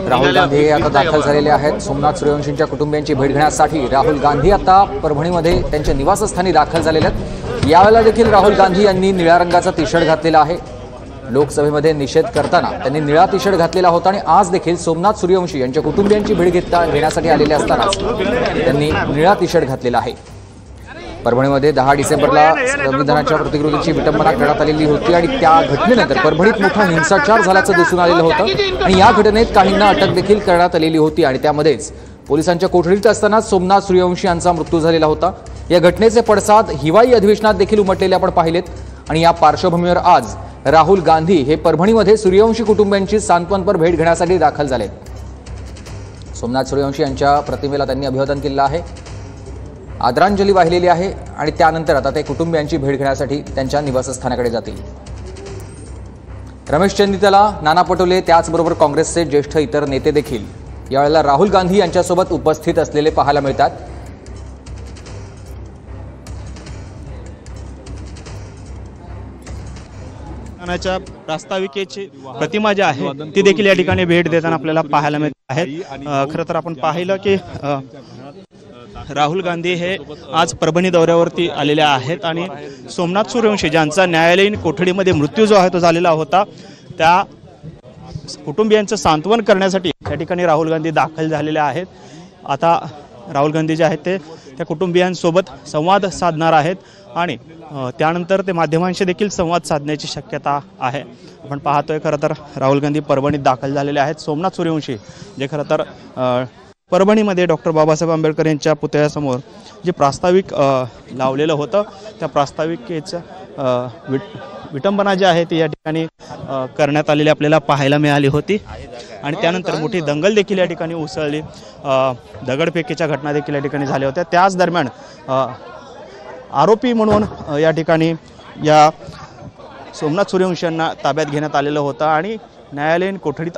राहुल गांधी आता दाखल झालेले आहेत। सोमनाथ सूर्यवंशींच्या कुटुंबियांची भेट घेण्यासाठी राहुल गांधी आता परभणीमध्ये त्यांच्या निवासस्थानी दाखल झालेले आहेत। यावेळेला देखील राहुल गांधी यांनी निळ्या रंगाचा टी शर्ट घातलेला आहे। लोकसभेमध्ये निषेध करताना त्यांनी निळा टी शर्ट घातलेला होता आणि आज देखील सोमनाथ सूर्यवंशी यांच्या कुटुंबियांची भेट घेण्यासाठी आलेले असताना त्यांनी निळा टी शर्ट घातलेला आहे। परभणीमध्ये 10 डिसेंबरला संविधानाच्या प्रतिकृतीची विटंबना करण्यात आलेली होती आणि त्या घटनेनंतर परभणीत मोठा हिंसाचार झाल्याचं दिसून आलेलं होतं आणि या घटनेत काहींना अटक देखील करण्यात आलेली होती आणि त्यामध्येच पोलिसांच्या कोठडीत असताना सोमनाथ सूर्यवंशी यांचा मृत्यू झालेला होता। या घटनेचे पडसाद हिवाळी अधिवेशनात देखील उमटलेले आपण पाहिलेत आणि या पार्श्वभूमीवर आज राहुल गांधी हे परभणीमध्ये सूर्यवंशी कुटुंबियांची सांत्वनपर भेट घेण्यासाठी दाखल झालेत। सोमनाथ सूर्यवंशी यांच्या प्रतिमेला त्यांनी अभिवादन केलं आहे, आदरांजली वाहिलेली आहे आणि त्यानंतर आता ते कुटुंबियांची भेट घेण्यासाठी त्यांच्या निवासस्थानाकडे जातील। रमेश चंदितला, नाना पटोले त्याचबरोबर काँग्रेसचे ज्येष्ठ इतर नेते देखील यावेळेला राहुल गांधी यांच्यासोबत उपस्थित असलेले पाहायला मिळतात। प्रास्ताविकेची प्रतिमा जी आहे ती देखील या ठिकाणी भेट देताना आपल्याला पाहायला मिळत आहे। खरं तर आपण पाहिलं की राहुल गांधी हे आज परभणी दौऱ्यावरती आलेले आहेत आणि सोमनाथ सूर्यवंशी ज्यांचा न्यायालयीन कोठडीमध्ये मृत्यू जो आहे तो झालेला होता त्या कुटुंबियांचं सांत्वन करण्यासाठी या ठिकाणी राहुल गांधी दाखल झालेले आहेत। आता राहुल गांधी जे आहेत ते त्या कुटुंबियांसोबत संवाद साधणार आहेत आणि त्यानंतर ते माध्यमांशी देखील संवाद साधण्याची शक्यता आहे। आपण पाहतोय खरं तर राहुल गांधी परभणीत दाखल झालेले आहेत। सोमनाथ सूर्यवंशी जे खरं तर परभणीमध्ये डॉक्टर बाबासाहेब आंबेडकर यांच्या पुतळ्यासमोर जे प्रास्ताविक लावलेलं होतं त्या प्रास्ताविकेचं विटंबना जी आहे ती या ठिकाणी करण्यात आलेली आपल्याला पाहायला मिळाली होती आणि त्यानंतर मोठी दंगल देखील या ठिकाणी उसळली, दगडफेकीच्या घटना देखील या ठिकाणी झाल्या होत्या। त्याच दरम्यान आरोपी म्हणून या ठिकाणी या सोमनाथ सूर्यवंशी यांना ताब्यात घेण्यात आलेलं होतं आणि न्यायालयीन कोठडीत